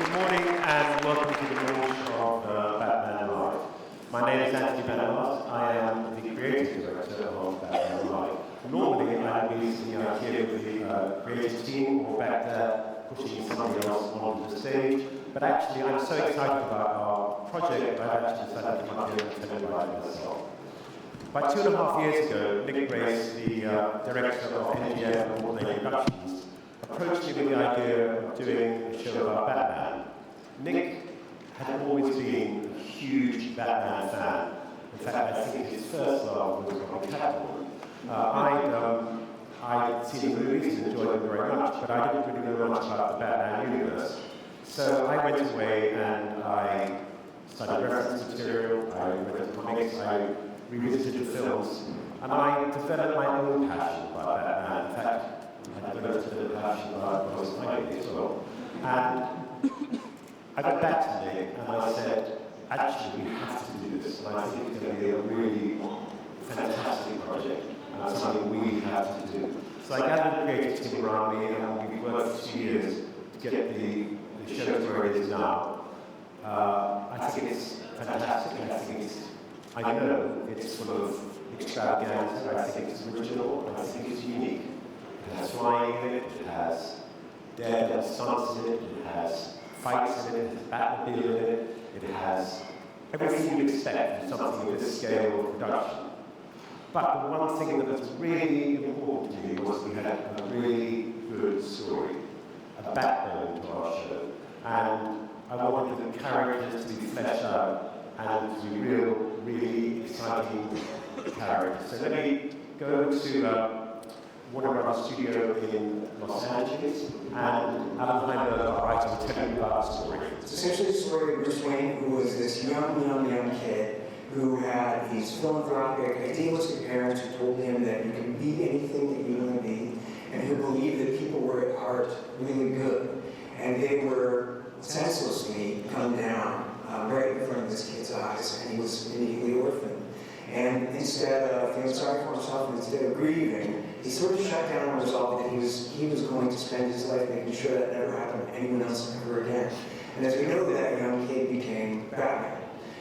Good morning and welcome to the launch of Batman Live. My name is Anthony Benamart. I am the creative director of Batman Live. Normally I would be sitting out here with the creative team or back there pushing somebody else onto the stage, but actually I'm so excited about our project that I've actually decided to come here and tell you about it myself. About 2.5 years ago, Nick Grace, the director of NGM and Morley Productions, approached me with the idea of doing a show about Batman. Nick had always been a huge Batman fan. In fact, I think his first love was on Catwoman. I'd seen the movies and enjoyed them very much, but I didn't really know much about the Batman universe. So I went away and I studied reference material, I read the comics, I revisited the films, and I developed my own passion about Batman. In fact, I developed a passion about Bruce Wayne as well. And I went back to Nick and I said, actually, we have to do this, and I think it's going to be a really fantastic project, and something we have to do. So I gathered the creative team around me, and we worked for 2 years to get the show to where it is now. I think it's fantastic. I know it's full of extravaganza. I think it's original. I think it's unique. It has flying in it. It has dead stunts in it. It has fights in it. It has Batmobile in it. It has everything you expect from something of this scale of production. But the one thing that was really important to me was we had a really good story, a backbone to our show, and I wanted the characters to be fleshed out and to be really exciting characters. So let me go to Warner Brothers studio in Los Angeles, and Alan Heinberg, our writer, will tell you about the story. It's essentially the story of Bruce Wayne, who was this young kid who had these philanthropic, idealistic parents who told him that you can be anything that you want to be, and who believed that people were at heart really good. And they were senselessly gunned down right in front of this kid's eyes, and he was immediately orphaned. And instead of feeling sorry for himself, and instead of grieving, he sort of shut down and resolved that he was going to spend his life making sure that never happened to anyone else ever again. And as we know, that young kid became Batman.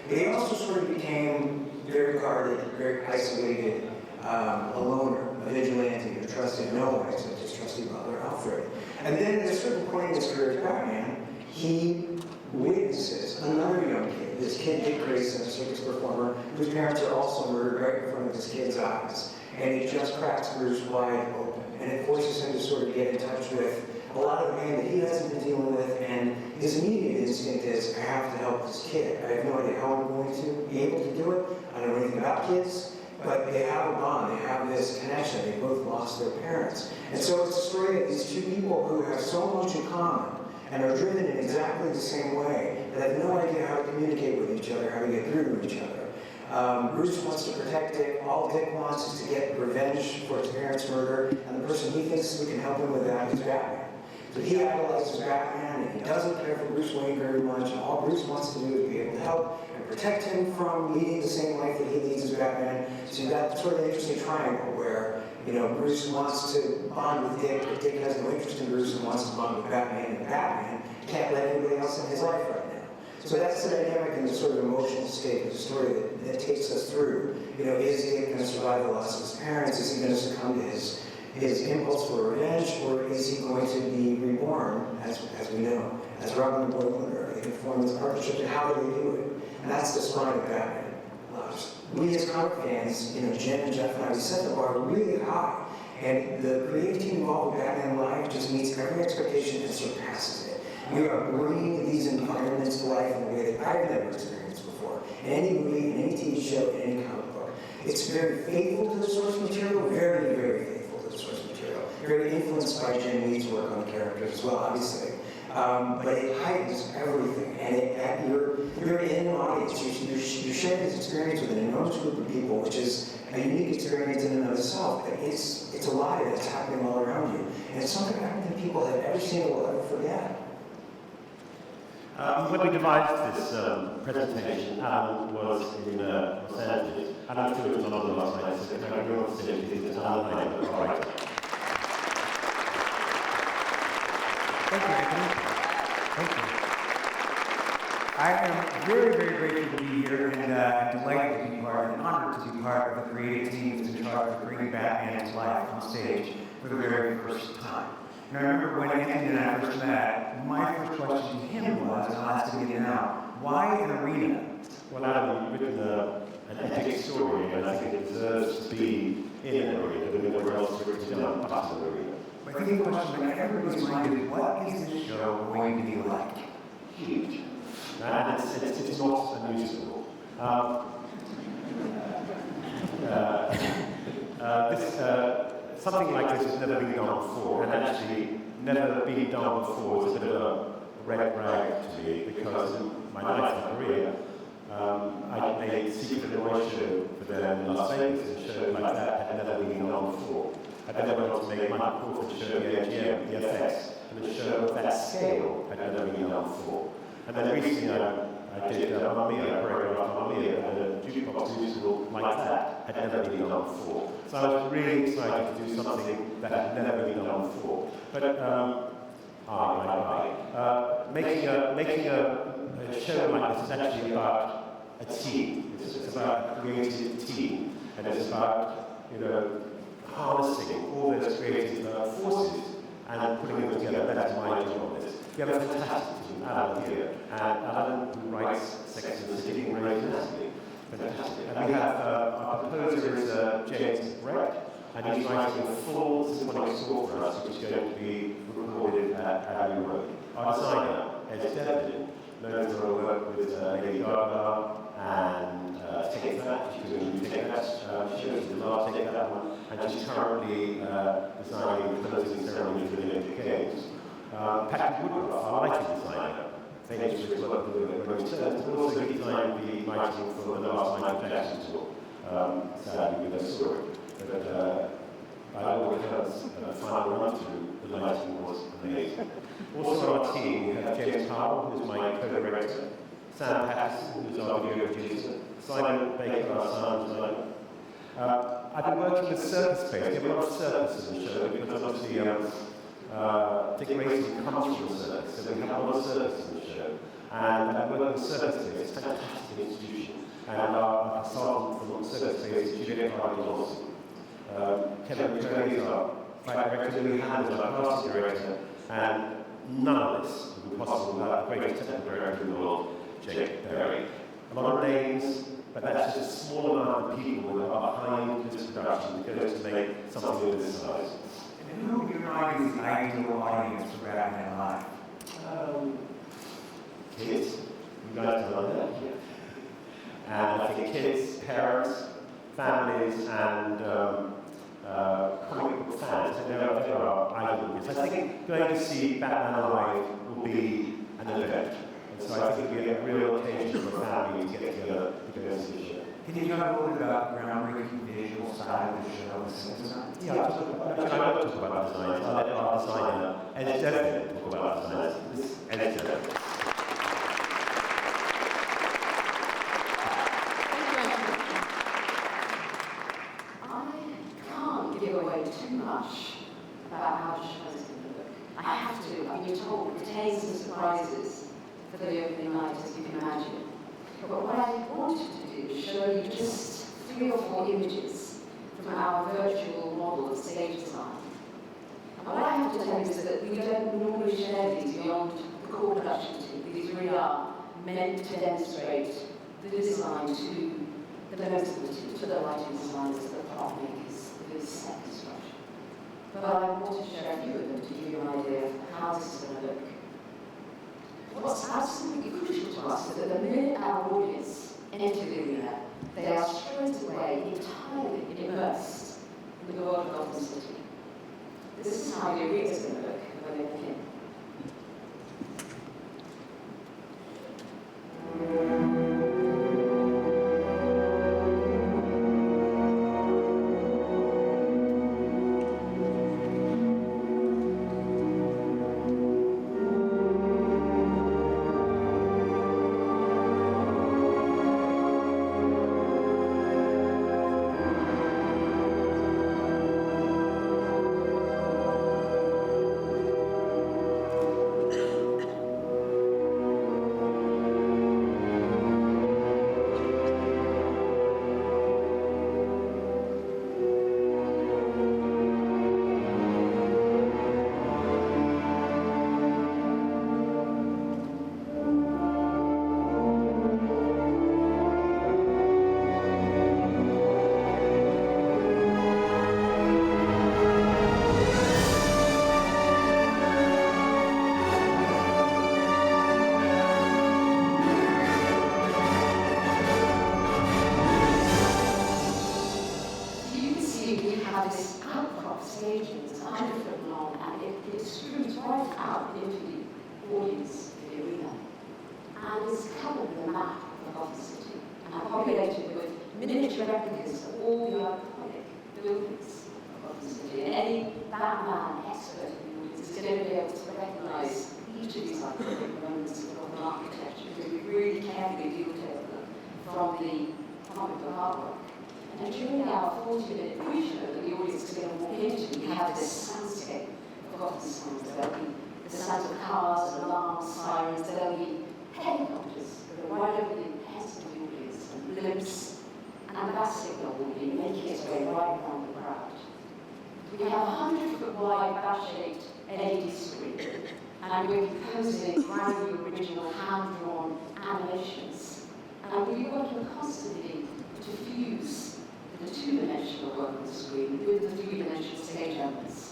But he also sort of became very guarded, very isolated, a loner, a vigilante who trusted no one except his trusty brother, Alfred. And then at a certain point in his career as Batman, he witnesses another young kid, this kid Dick Grayson, a circus performer, whose parents are also murdered right in front of his kid's eyes. And it just cracks Bruce wide open. And it forces him to sort of get in touch with a lot of pain that he hasn't been dealing with, and his immediate instinct is, I have to help this kid. I have no idea how I'm going to be able to do it. I don't know anything about kids, but they have a bond, they have this connection. They both lost their parents. And so it's a story of these two people who have so much in common and are driven in exactly the same way, but have no idea how to communicate with each other, how to get through to each other. Bruce wants to protect Dick. All Dick wants is to get revenge for his parents' murder, and the person he thinks we can help him with that is Batman. So he idolizes Batman, and he doesn't care for Bruce Wayne very much, and all Bruce wants to do is be able to help and protect him from leading the same life that he leads as Batman. So you've got sort of an interesting triangle where, Bruce wants to bond with Dick, but Dick has no interest in Bruce and wants to bond with Batman, and Batman can't let anybody else in his life right now. So that's the dynamic and the sort of emotional state of the story that takes us through. Is Dick going to survive the loss of his parents? Is he going to succumb to his impulse for revenge, or is he going to be reborn, as we know, as Robin the Boy Wonder? They can form this partnership, and how do they do it? And that's the spine of Batman. We as comic fans, Jen and Jeff and I, we set the bar really high, and the creative team involved with Batman Live just meets every expectation and surpasses it. We are bringing these environments to life in a way that I've never experienced before, in any movie, in any TV show, in any comic book. It's very faithful to the source material, very, very faithful to the source material. Very influenced by Jen Lee's work on the characters as well, obviously. But it heightens everything, and you're in an audience. You share this experience with an enormous group of people, which is a unique experience in and of itself. But it's alive, it's happening all around you, and it's something I don't think people have ever seen or will ever forget. When we devised this presentation, Alan was in Los Angeles. Alan flew to London last night and said, "No, you're not facilities, it's Alan Heinberg, all right." Thank you, Anthony. Thank you. I am very, very grateful to be here and delighted to be part and honored to be part of the creative team that's in charge of bringing Batman to life on stage for the very first time. And I remember when Anthony and I first met, my first question to him was, and I'll ask him again now, why an arena? Well, Adam, you've written an epic story, and I think it deserves to be in an arena, but nowhere else for it to be done but an arena. But I think the question in everybody's mind is, what is this show going to be like? Huge. And it's not a musical. Something like this has never been done before, and actually never been done before is a bit of a red rag to me, because in my life and career, I made Secret Noise show for them in Las Vegas, and a show like that had never been done before. I'd never got to make Michael Crawford's show at the AGM, the FX, and a show of that scale had never been done before. And then recently I did Mamma Mia, choreographed Mamma Mia, and a jukebox musical like that had never been done before. So I was really excited to do something that had never been done before. But making a show like this is actually about a team. It's about a creative team, and it's about, you know, harnessing all those creative forces and putting them together. That's my job on this. We have a fantastic team, Alan here, and Alan, who writes Sex and the City, and Grey's Anatomy. Fantastic. And we have our composer is James Brett, and he's writing a full symphonic score for us, which is going to be recorded at Abbey Road. Our designer is Devlin, known for her work with Lady Gaga and Take That. She's doing Take That. She goes to the last Take That one, and she's currently designing the closing ceremony for the Olympic Games. Patrick Woodruff, our lighting designer, famous for his work with the Rolling Stones, but also he designed the lighting for the last Michael Jackson tour. Sadly, we never saw it. But I always heard the final run through, the lighting was amazing. Also on our team, we have James Powell, who's my co-director, Sam Patterson, who's our video producer, Simon Baker, our sound designer. I've been working with Circus Space. We have a lot of circus in the show, because obviously Dick Grayson comes from the circus, so we have a lot of circus in the show. And I've been working with Circus Space. It's a fantastic institution. And our consultant from Circus Space is Juliet Carly-Johnson. Kevin Curry is our flight director, Louis Hand is our casting director, and none of this would be possible without the greatest technical director in the world, Jake Berry. A lot of names, but that's just a small amount of people that are behind this production that goes to make something of this size. And who, in your mind, is the ideal audience for Batman Live? Kids. You guys know that? And I think kids, parents, families, and comic book fans. And there are idol movies. I think going to see Batman Live will be an event. And so I think it'll be a real occasion for a family to get together to go see the show. Can you talk a little bit about the groundbreaking visual side of the show and set design? Yeah, I won't talk about designs. I'll let our designer, Ed Devlin, talk about designs. Ed Devlin. Too much about how the show is going to look. I have to. I've been told it contains some surprises for the opening night, as you can imagine. But what I wanted to do is show you just 3 or 4 images from our virtual model of stage design. And what I have to tell you is that we don't normally share these beyond the core production team. These really are meant to demonstrate the design to the members of the team, to the lighting designers, the prop makers, the set construction. But I want to share a few of them to give you an idea of how this is going to look. What's absolutely crucial to us is that the minute our audience enter the arena, they are straight away entirely immersed in the world of Gotham City. This is how the arena is going to look when they begin. it's covered with a map of Gotham City and populated with miniature replicas of all the iconic buildings of Gotham City. And any Batman expert in the audience is going to be able to recognise each of these iconic moments of Gotham architecture because we really carefully detail them from the comic book artwork. And during our 40-minute pre-show that the audience is going to walk into, we have this soundscape of Gotham sounds. There'll be the sounds of cars, alarms, sirens, there'll be helicopters that are right over the heads of the audience, and blimps, and the bat signal will be making its way right around the crowd. We have a 100-foot wide bat-shaped LED screen, and we're composing brand new original hand-drawn animations. And we're working constantly to fuse the two-dimensional work on the screen with the three-dimensional stage elements.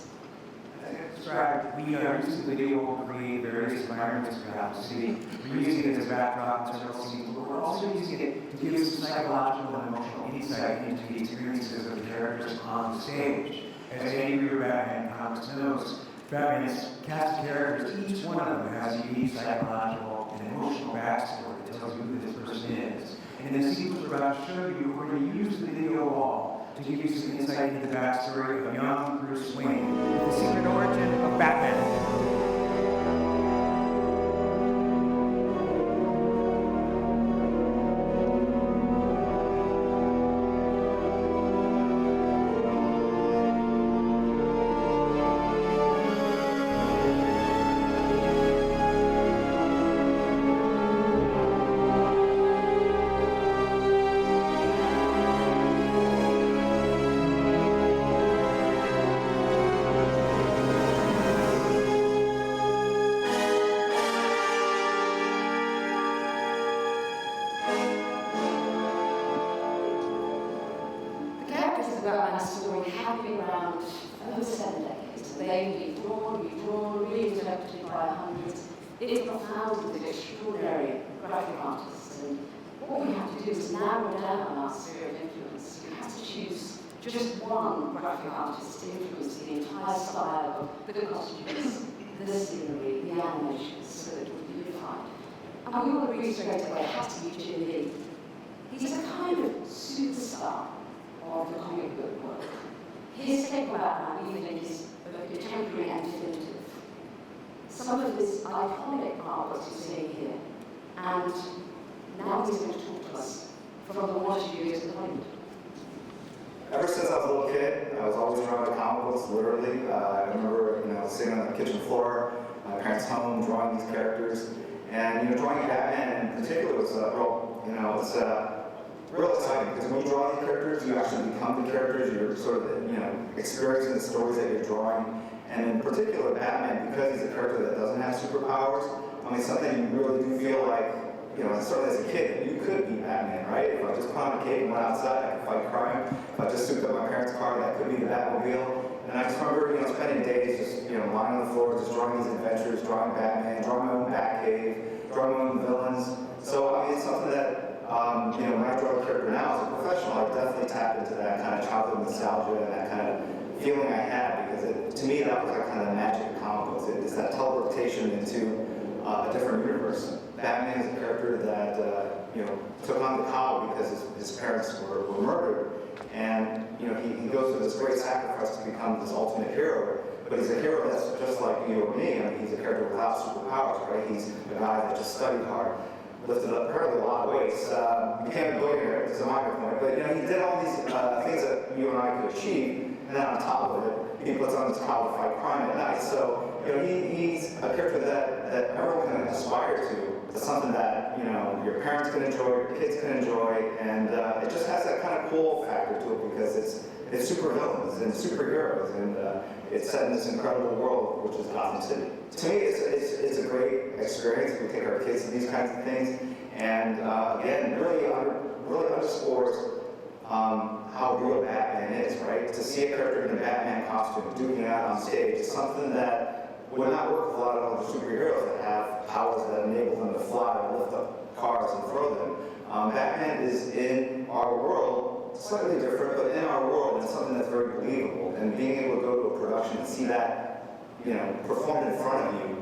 That's right. We are using video to create various environments throughout the city. We're using it as a backdrop in several scenes, but we're also using it to give some psychological and emotional insight into the experiences of the characters on the stage. As any reader Batman comics knows, Batman's cast of characters, each one of them has a unique psychological and emotional backstory that tells you who this person is. And in the sequence we're about to show you, we're going to use the video wall to give you some insight into the backstory of young Bruce Wayne, the secret origin of Batman. Batman's story have been around for over 7 decades. They've been drawn, redrawn, reinterpreted by hundreds. It's profound with extraordinary graphic artists. And what we have to do is narrow down our sphere of influence. We have to choose just one graphic artist to influence the entire style of the costumes, the scenery, the animations, so that it will be unified. And we will agree straight away, it has to be Jim Lee. He's a kind of superstar of the comic book world. His take on Batman, we think, is both contemporary and definitive. Some of his iconic artworks you're seeing here, and now he's going to talk to us from the wonder years of Hollywood. Ever since I was a little kid, I was always drawn to comic books, literally. I remember, sitting on the kitchen floor, my parents' home, drawing these characters. And, drawing Batman in particular was real exciting, because when you draw these characters, you actually become the characters. You're sort of, experiencing the stories that you're drawing. And in particular, Batman, because he's a character that doesn't have superpowers, something you really do feel like, certainly as a kid, you could be Batman, right? If I just put on a cape and went outside, I could fight crime. If I just souped up my parents' car, that could be the Batmobile. And I just remember, spending days just, lying on the floor, just drawing these adventures, drawing Batman, drawing my own Batcave, drawing my own villains. So, it's something that, when I draw a character now as a professional, I definitely tap into that kind of childhood nostalgia and that kind of feeling I had, because to me, that was like kind of the magic of comic books. It's that teleportation into a different universe. Batman is a character that, took on the cowl because his parents were murdered. And, he goes through this great sacrifice to become this ultimate hero. But he's a hero that's just like you or me. He's a character without superpowers, right? He's a guy that just studied hard, lifted up apparently a lot of weights, became a billionaire, to my point. But, he did all these things that you and I could achieve. And then on top of it, he puts on this cowl to fight crime at night. So, he's a character that everyone can aspire to. It's something that, your parents can enjoy, your kids can enjoy, and it just has that kind of cool factor to it, because it's super villains and superheroes, and it's set in this incredible world, which is Gotham City. To me, it's a great experience. We take our kids to these kinds of things, and again, really underscores how real Batman is, right? To see a character in a Batman costume duking out on stage is something that would not work with a lot of other superheroes that have powers that enable them to fly, lift up cars, and throw them. Batman is in our world, slightly different, but in our world, it's something that's very believable. And being able to go to a production and see that, performed in front of you,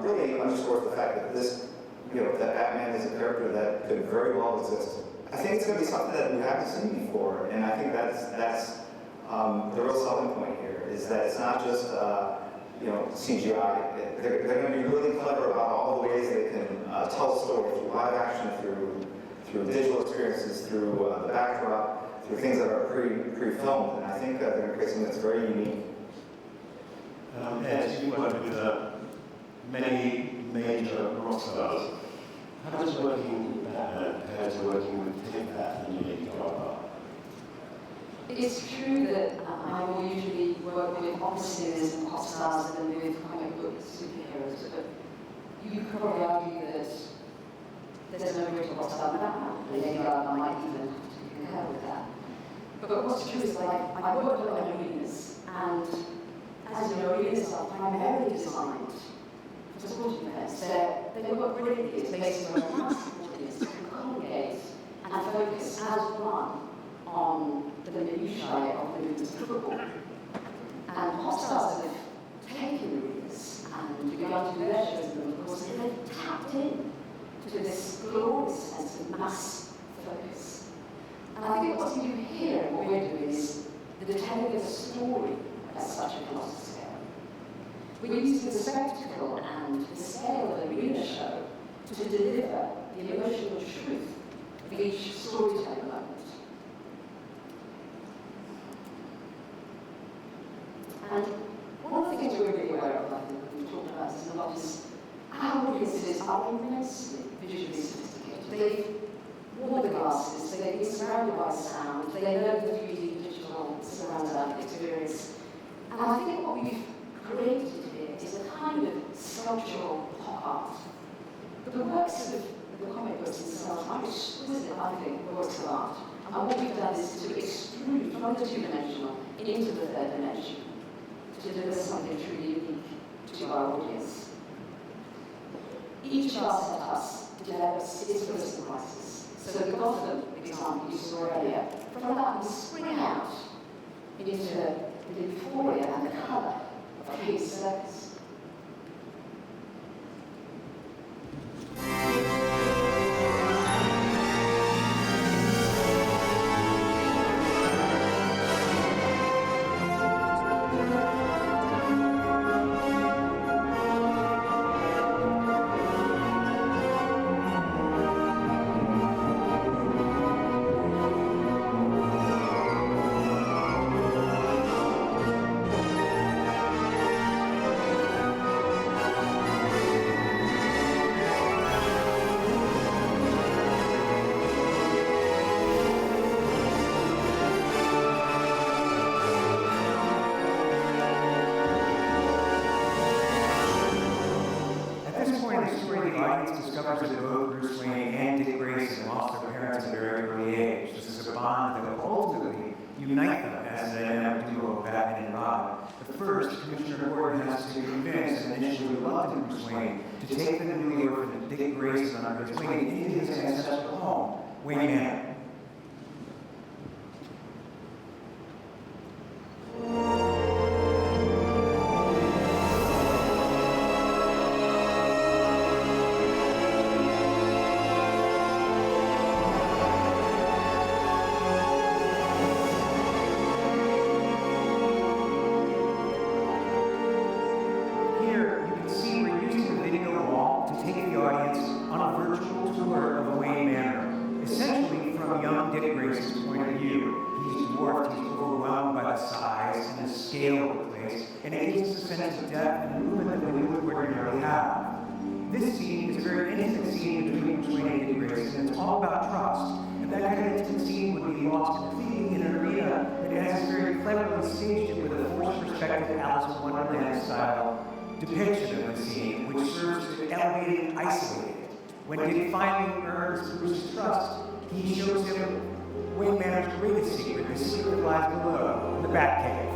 really underscores the fact that this that Batman is a character that could very well exist. I think it's going to be something that we haven't seen before, and I think that's the real selling point here, is that it's not just CGI. They're going to be really clever about all the ways they can tell a story through live action, through digital experiences, through the backdrop, through things that are pre-filmed, and I think they're going to create something that's very unique. Ed, you work with many major rock stars. How does working with Batman compare to working with Tim and Lady Gaga? It's true that I will usually work with pop singers and pop stars than with comic book superheroes, but you could probably argue that there's no greater rock star than Batman. Lady Gaga might even have to concur with that. But what's true is, like, I worked a lot in arenas, and as you know, arenas are primarily designed for sporting events. They work brilliantly to make sure a massive audience can congregate and focus as one on the minutiae of the movement of football. And pop stars have taken arenas and begun to do their shows in them, of course, and they've tapped in to this glorious sense of mass focus. And I think what's new here and what we're doing is the telling of a story at such a colossal scale. We're using the spectacle and the scale of an arena show to deliver the emotional truth of each storytelling moment. And one of the things we're really aware of, I think, we've talked about this a lot, is our audiences are immensely visually sophisticated. They've worn the glasses, they've been surrounded by sound, they know the 3D digital surround sound experience. And I think what we've created here is a kind of sculptural pop art. But the works of the comic books themselves are exquisite, I think, works of art. And what we've done is to extrude from the two-dimensional into the third dimension, to deliver something truly unique to our audience. Each of our setups develops its own surprises. So the Gotham example you saw earlier, from that we spring out into the euphoria and the colour of King's Circus. discovers that both Bruce Wayne and Dick Grayson lost their parents at a very early age. This is a bond that will ultimately unite them as a dynamic duo of Batman and Robin. But first, Commissioner Gordon has to convince an initially reluctant Bruce Wayne to take the newly orphaned Dick Grayson under his wing into his ancestral home, Wayne Manor. This scene is a very intimate scene between Bruce Wayne and Dick Grayson. It's all about trust. And that kind of intimate scene would be lost completely in an arena that has this very cleverly staged with a forced perspective Alice in Wonderland style depiction of the scene, which serves to elevate it and isolate it. When Dick finally earns Bruce's trust, he shows him Wayne Manor's greatest secret, the secret that lies below, in the Batcave.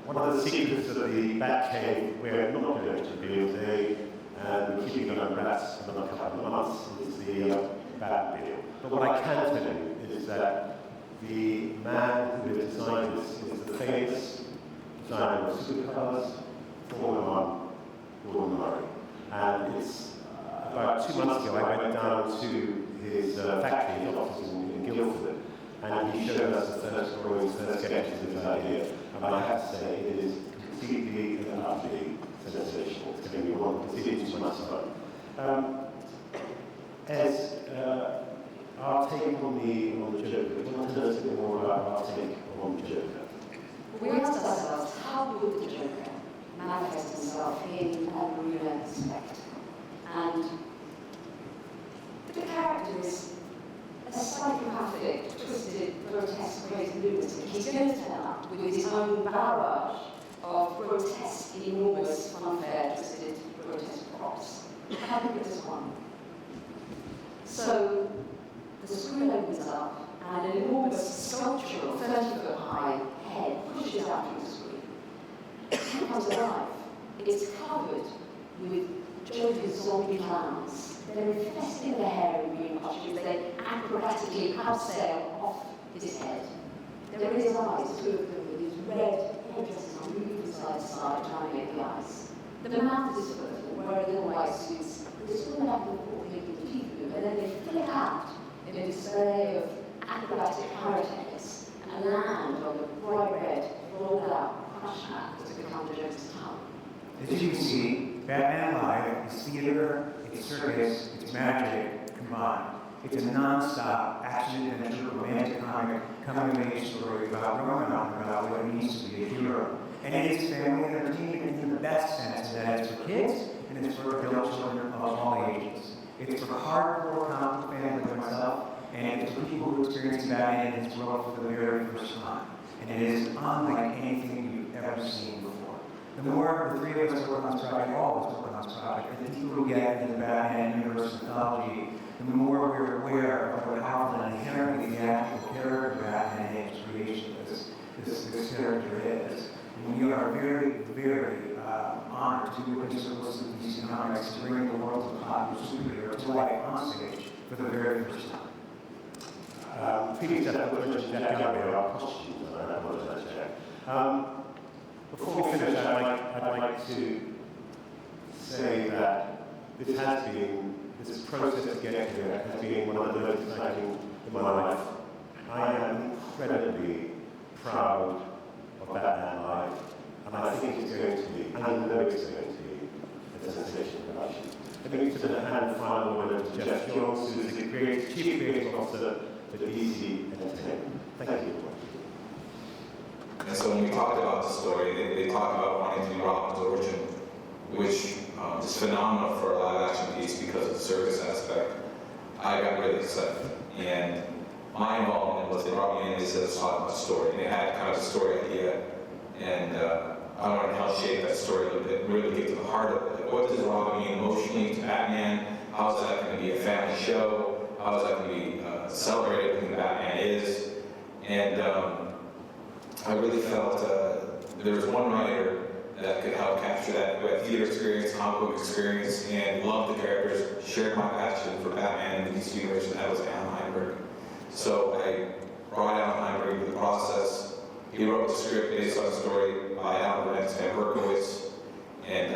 One of the secrets of the Batcave we're not going to reveal today, and we're keeping it under wraps for another couple of months, is the Batmobile. But what I can tell you is that The man who has designed this is the famous designer of supercars, Formula One, Gordon Murray. And it's about 2 months ago I went down to his factory, his offices in Guildford, and he showed us the first drawings, first sketches of his idea. And I have to say, it is completely and utterly sensational. It's going to be one to see it in 2 months' time. As our take on the Joker, do you want to tell us a bit more about our take on the Joker? We asked ourselves, how would the Joker manifest himself in a Marina perspective? And the character is a psychopathic, twisted, grotesque, crazy lunatic. He's going to turn up with his own barrage of grotesque, enormous, unfair, twisted, grotesque props. How big is this one? So the screen opens up, and an enormous sculptural 30-foot high head pushes out through the screen. It comes alive. It's covered with jovial zombie clowns. They're infesting the hair in green costumes. They acrobatically abseil off his head. They're in his eyes, two of them with his red hairdresses on moving from side to side, trying to make the eyes. The mouth is full, wearing little white suits. They swim back and forth, making the teeth move, and then they flick out in a display of acrobatic pyrotechnics and land on the bright red, rolled out crush mat that's become the Joker's tongue. As you can see, Batman Live is theater, it's circus, it's magic combined. It's a non-stop action-adventure romantic comic coming-of-age story about growing up, about what it means to be a hero. And it is family entertainment in the best sense, that it's for kids and it's for adult children of all ages. It's for hardcore comic families like myself, and it's for people who experience Batman in his world for the very first time. And it is unlike anything you've ever seen before. The more the three of us work on this project, all of us work on this project, and the deeper we get into the Batman universe mythology, the more we're aware of what powerful and inherently theatrical character Batman and his creation this character is. And we are very, very honored to be working so closely with DC Comics to bring the world of popular superhero to life on stage for the very first time. Previous episode mentioned Jack Galloway, our costume designer. I apologize, Jack. Before we finish, I'd like to say that this process to get here has been one of the most exciting in my life. I am incredibly proud of Batman Live, and I think it's going to be, I know it's going to be, a sensational production. Let me to the hand final word to Jeff Jones, who is the Chief Creative Officer for Digi Entertainment. Thank you. And so when we talked about the story, they talked about wanting to be Robin's origin, which is phenomenal for a live action piece because of the circus aspect. I got really excited. And my involvement was they brought me in and they said, let's talk about the story. And they had kind of a story idea. And I wanted to help shape that story a little bit, really get to the heart of it. Like, what does Robin mean emotionally to Batman? How is that going to be a family show? How is that going to be celebrated who Batman is? And I really felt there was one writer that could help capture that, who had theater experience, comic book experience, and loved the characters, shared my passion for Batman and the DC universe, and that was Alan Heinberg. So I brought Alan Heinberg into the process. He wrote the script based on a story by Alan Brent and Berkowitz, and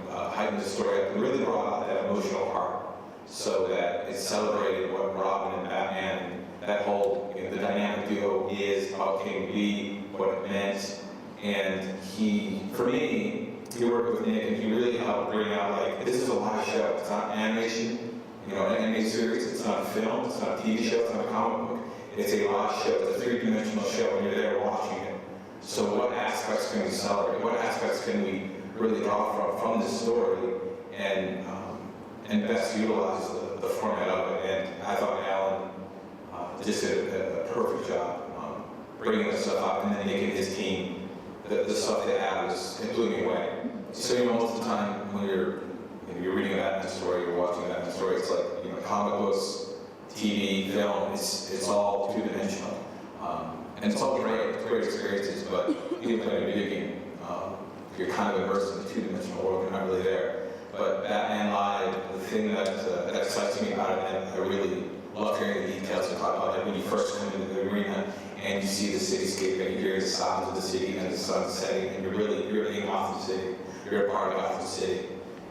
heightened the story up and really brought out that emotional part so that it celebrated what Robin and Batman, that whole, the dynamic duo is, how it came to be, what it meant. And for me, he worked with Nick and he really helped bring out, like, this is a live show. It's not animation, an animated series. It's not a film. It's not a TV show. It's not a comic book. It's a live show. It's a three-dimensional show and you're there watching it. So what aspects can we celebrate? What aspects can we really draw from this story and best utilize the format of it? And I thought Alan just did a perfect job bringing this stuff up, and then Nick and his team, the stuff they have it blew me away. So most of the time when you're reading a Batman story, you're watching a Batman story, it's like comic books, TV, film, it's all two-dimensional. And it's all great, it's great experiences, but even playing a video game, you're kind of immersed in the two-dimensional world, you're not really there. But Batman Live, the thing that excites me about it, and I really love hearing the details and talk about it when you first come into the arena you see the cityscape and you hear the sounds of the city and the sun setting, and you're in Gotham City. You're a part of Gotham City.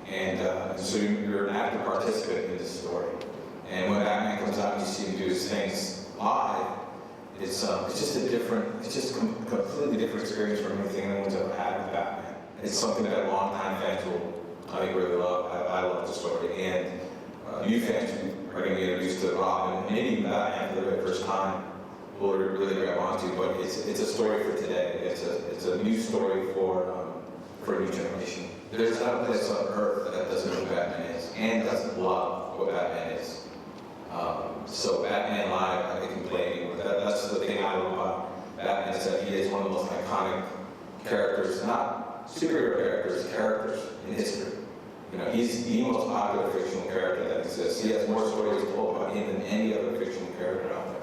And so you're an active participant in this story. And when Batman comes out and you see him do his things live, it's just a completely different experience from anything anyone's ever had with Batman. It's something that longtime fans will, I think, really love. I love the story. And new fans who are going to be introduced to Robin, maybe even Batman for the very first time, will really grab onto. But it's a story for today. It's a new story for a new generation. There's not a place on Earth that doesn't know who Batman is and doesn't love what Batman is. So Batman Live, I can play anywhere. That's the thing I love about Batman, is that he is one of the most iconic characters, not superhero characters in history. You know, he's the most popular fictional character that exists. He has more stories told about him than any other fictional character out there.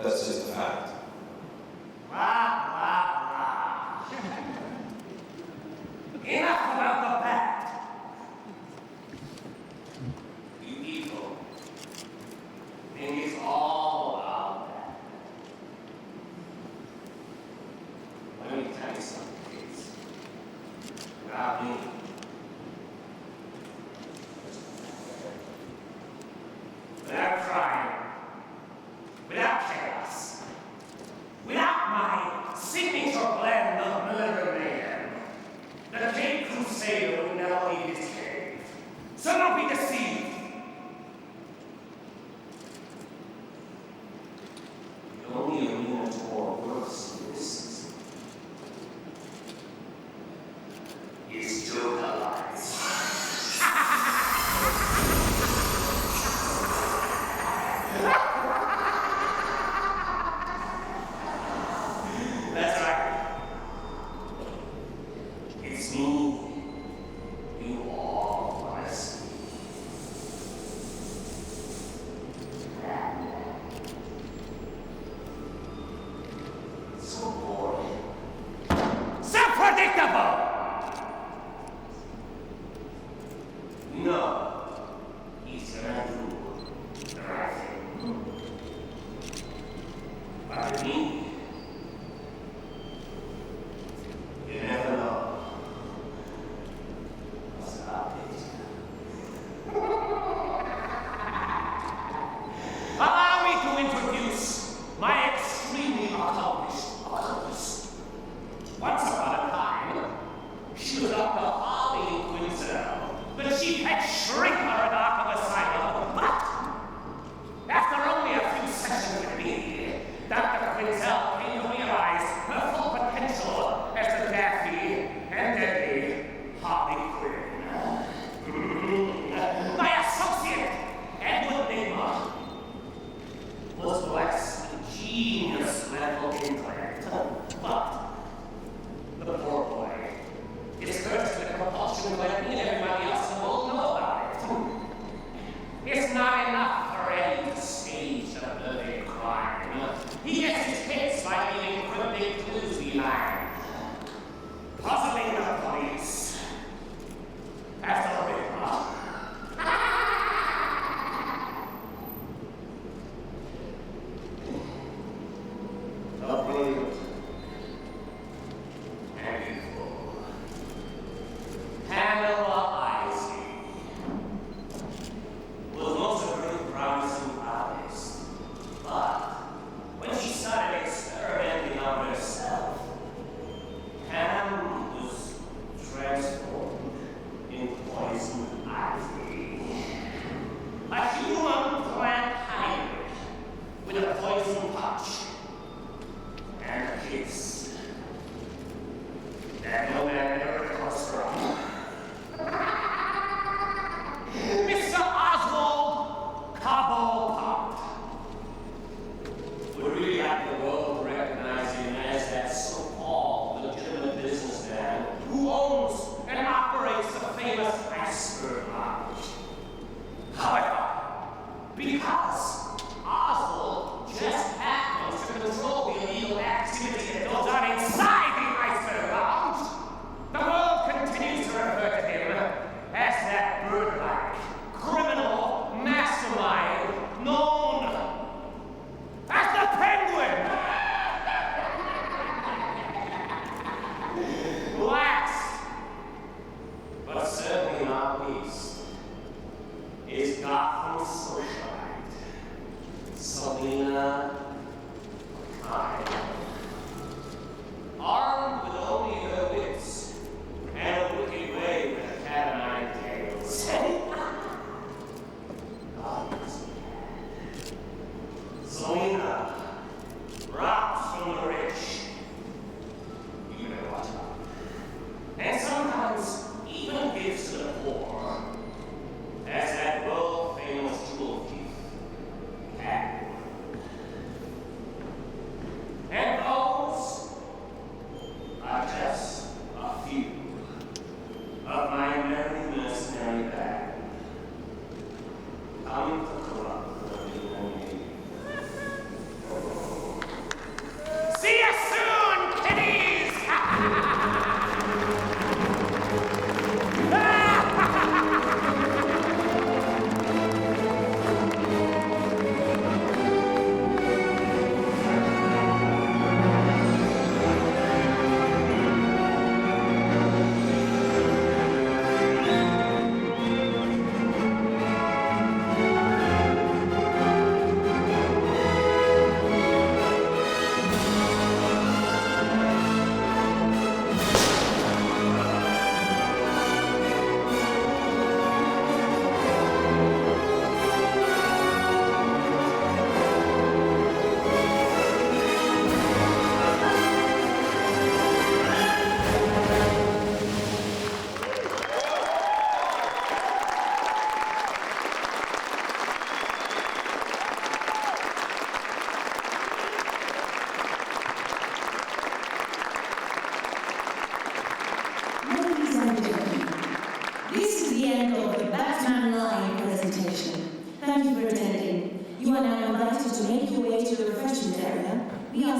That's just a fact. Enough about the Bat! You people think it's all about that. Let me tell you something, kids. Without me, without crime, without chaos, without my signature blend of murder man, the Cape Crusader will never leave his cave. So don't be deceived. The only arena to war worse in this season is Joker lies. That's right. It's me. You all want to see. So boring. So predictable! No. He's gonna do the right thing. But me, you never know. Allow me to introduce my extremely accomplished accomplice. Once upon a time, she was Dr. Holly Quinzel, the chief head shrinker at Arkham Asylum. But after only a few sessions with me, Dr. Quinzel came to realize her full potential as the daffy and deadly Harley Quinn. My associate, Edward Nigma, was blessed with genius level intellect. But the poor boy is cursed with compulsion gluttony and everybody else will know about it. It's not enough for Eddie to stage a perfect crime. He gets his hits by leaving cryptic clues behind, puzzling the police. As the Riddler. The brilliant and beautiful Pamela Isley was once a very promising artist, but when she started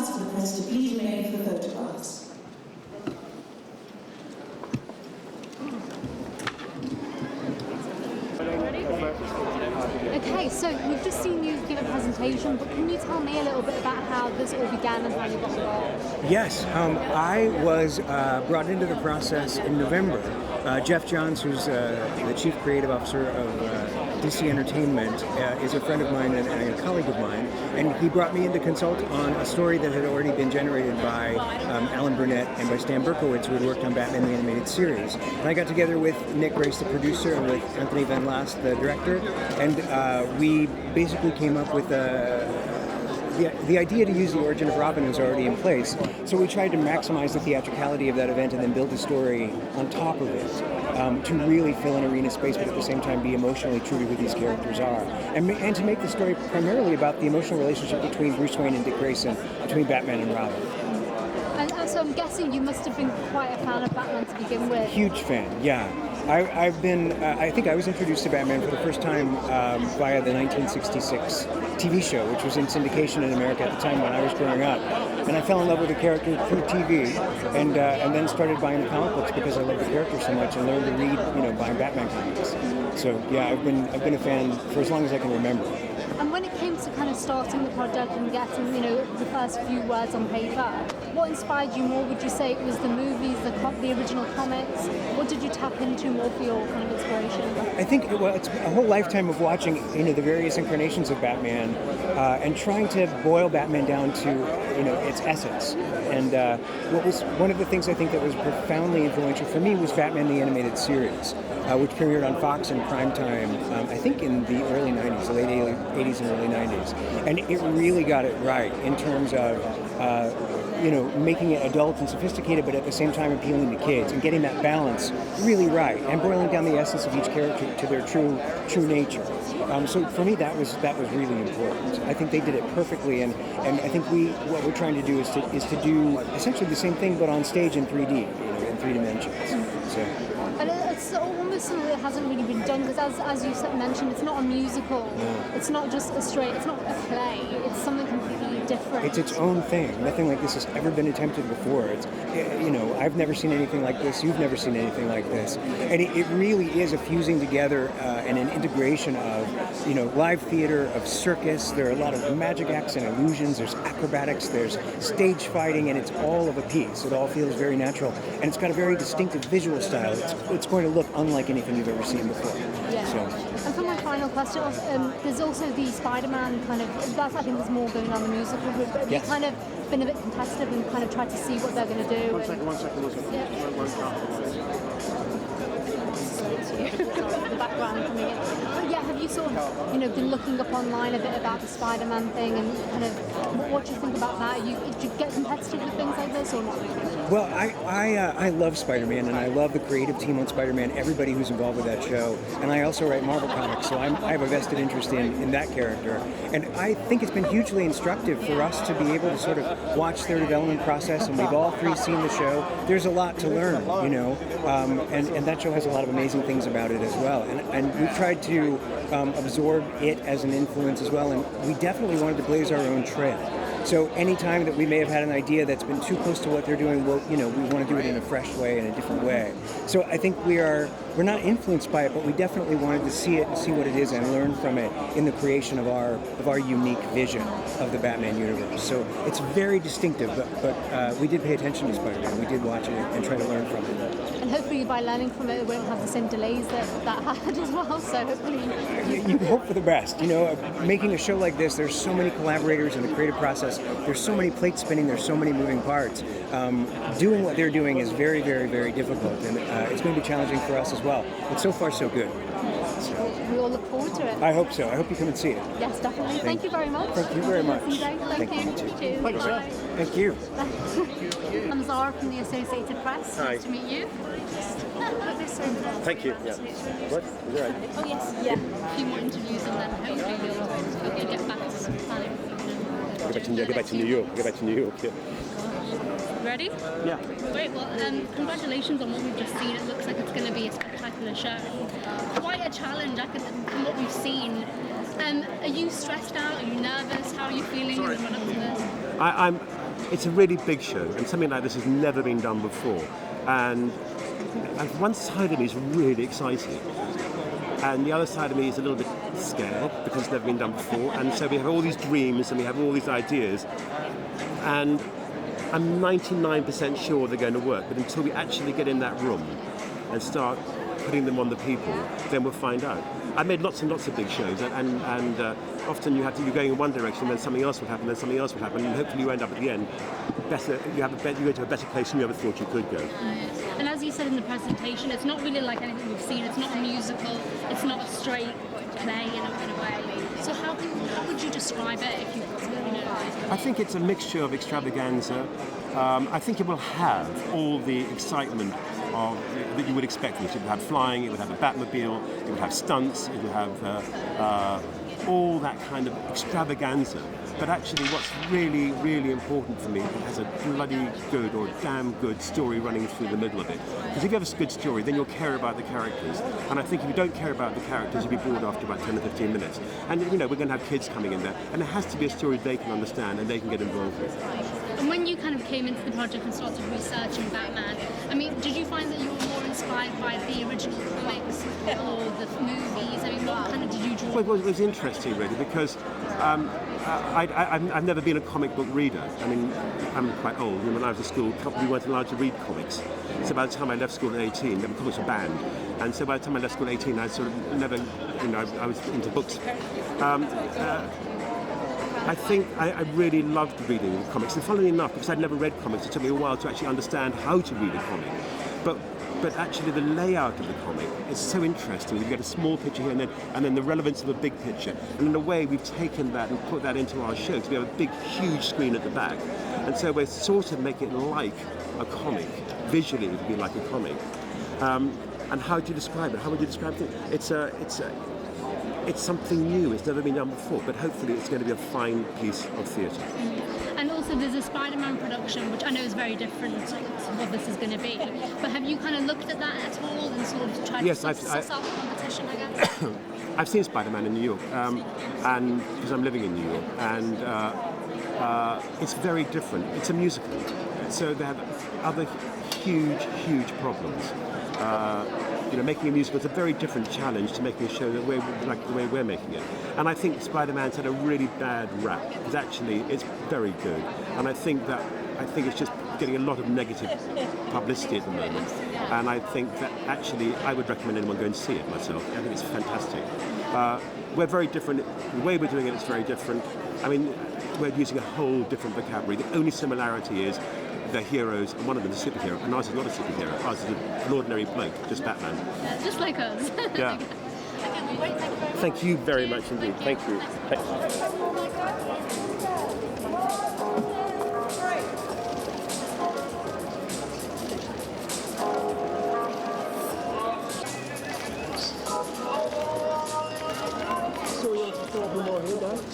ask for the press to please remain for the photographs. Okay, so we've just seen you give a presentation, but can you tell me a little bit about how this all began and how you got involved? Yes, I was brought into the process in November. Jeff Johns, who's the Chief Creative Officer of DC Entertainment, is a friend of mine and a colleague of mine, and he brought me in to consult on a story that had already been generated by Alan Burnett and by Stan Berkowitz, who had worked on Batman the Animated Series. And I got together with Nick Grace, the producer, and with Anthony Van Laast, the director, and we basically came up with the idea to use the origin of Robin was already in place. So we tried to maximize the theatricality of that event and then build a story on top of it to really fill an arena space, but at the same time be emotionally true to who these characters are. And to make the story primarily about the emotional relationship between Bruce Wayne and Dick Grayson, between Batman and Robin. And so I'm guessing you must have been quite a fan of Batman to begin with. Huge fan, yeah. I've been, I think I was introduced to Batman for the first time via the 1966 TV show, which was in syndication in America at the time when I was growing up. And I fell in love with the character through TV, and then started buying the comic books because I loved the character so much and learned to read, buying Batman comics. So yeah, I've been a fan for as long as I can remember. And when it came to kind of starting the project and getting, the first few words on paper, what inspired you more? Would you say it was the movies, the original comics? What did you tap into more for your kind of inspiration? I think it's a whole lifetime of watching, the various incarnations of Batman and trying to boil Batman down to, its essence. And what was one of the things I think that was profoundly influential for me was Batman the Animated Series, which premiered on Fox in primetime, I think in the early 90s, the late 80s and early 90s. And it really got it right in terms of, making it adult and sophisticated, but at the same time appealing to kids and getting that balance really right and boiling down the essence of each character to their true nature. So for me, that was really important. I think they did it perfectly, and I think what we're trying to do is to do essentially the same thing, but on stage in 3D, in 3 dimensions. So. And it's almost something that hasn't really been done, because as you mentioned, it's not a musical. No. It's not just it's not a play. It's something completely different. It's its own thing. Nothing like this has ever been attempted before. I've never seen anything like this. You've never seen anything like this. And it really is a fusing together and an integration of, live theater, of circus. There are a lot of magic acts and illusions. There's acrobatics. There's stage fighting, and it's all of a piece. It all feels very natural, and it's got a very distinctive visual style. It's going to look unlike anything you've ever seen before. Yeah. So. And for my final question, there's also the Spider-Man kind of, I think there's more going on in the musical group, but yes. You've kind of been a bit competitive and kind of tried to see what they're going to do. One second. Yeah. The background coming in. But yeah, have you sort of, been looking up online a bit about the Spider-Man thing and kind of, what do you think about that? Do you get competitive with things like this or not? Well, I love Spider-Man, and I love the creative team on Spider-Man, everybody who's involved with that show. And I also write Marvel comics, so I have a vested interest in that character. And I think it's been hugely instructive for us to be able to sort of watch their development process, and we've all 3 seen the show. There's a lot to learn, and that show has a lot of amazing things about it as well. And we've tried to absorb it as an influence as well, and we definitely wanted to blaze our own trail. So any time that we may have had an idea that's been too close to what they're doing, we want to do it in a fresh way, in a different way. So I think we're not influenced by it, but we definitely wanted to see it and see what it is and learn from it in the creation of our unique vision of the Batman universe. So it's very distinctive, but we did pay attention to Spider-Man. We did watch it and try to learn from it. And hopefully by learning from it, we won't have the same delays that had as well. So hopefully you hope for the best. Making a show like this, there's so many collaborators in the creative process. There's so many plates spinning. There's so many moving parts. Doing what they're doing is very, very, very difficult, and it's going to be challenging for us as well. But so far, so good. We all look forward to it. I hope so. I hope you come and see it. Yes, definitely. Thank you very much. Thank you very much. Thank you. Cheers. Thank you. I'm Zara from the Associated Press. Hi. Nice to meet you. Thank you. Yeah. What? Is that right? Oh yes. Yeah. A few more interviews and then hopefully you'll get back to some time. Get back to New York. Yeah. Ready? Yeah. Great. Well, congratulations on what we've just seen. It looks like it's going to be a spectacular show. Quite a challenge, from what we've seen. Are you stressed out? Are you nervous? How are you feeling in the run-up to this? it's a really big show, and something like this has never been done before. And one side of me is really excited, and the other side of me is a little bit scared because it's never been done before. And so we have all these dreams and we have all these ideas, and I'm 99% sure they're going to work. But until we actually get in that room and start putting them on the people, then we'll find out. I made lots and lots of big shows, and often you're going in one direction, then something else will happen, then something else will happen, and hopefully you end up at the end better. You go to a better place than you ever thought you could go. And as you said in the presentation, it's not really like anything we've seen. It's not a musical. It's not a straight play in a way. So how would you describe it if you I think it's a mixture of extravaganza. I think it will have all the excitement that you would expect. It would have flying, it would have a Batmobile, it would have stunts, it would have all that kind of extravaganza. But actually what's really, really important for me, it has a bloody good or damn good story running through the middle of it. Because if you have a good story, then you'll care about the characters. And I think if you don't care about the characters, you'll be bored after about 10 or 15 minutes. And we're going to have kids coming in there, and it has to be a story they can understand and they can get involved with. And when you kind of came into the project and started researching Batman, I mean, did you find that you were more inspired by the original comics or the movies? I mean, what kind of did you draw? Well, it was interesting, really, because I've never been a comic book reader. I mean, I'm quite old. When I was at school, we weren't allowed to read comics. So by the time I left school at 18, the comics were banned. And so by the time I left school at 18, I sort of never, I was into books. I think I really loved reading comics. And funnily enough, because I'd never read comics, it took me a while to actually understand how to read a comic. But actually the layout of the comic is so interesting. You get a small picture here and then the relevance of a big picture. And in a way, we've taken that and put that into our show. So we have a big, huge screen at the back. And so we're sort of making it like a comic. Visually, it would be like a comic. And how do you describe it? How would you describe it? It's something new. It's never been done before. But hopefully it's going to be a fine piece of theatre. And also there's a Spider-Man production, which I know is very different to what this is going to be. But have you kind of looked at that at all and sort of tried to suss out the competition, I guess? I've seen Spider-Man in New York, and because I'm living in New York, and it's very different. It's a musical, so they have other huge, huge problems. Making a musical is a very different challenge to making a show the way we're making it. And I think Spider-Man's had a really bad rap, because actually it's very good. And I think it's just getting a lot of negative publicity at the moment. And I think that actually I would recommend anyone go and see it myself. I think it's fantastic. We're very different. The way we're doing it is very different. I mean, we're using a whole different vocabulary. The only similarity is they're heroes, and one of them is a superhero, and ours is not a superhero. Ours is an ordinary bloke, just Batman. Just like us. Yeah. Thank you very much indeed. Thank you. So you want to throw a bit more here, guys?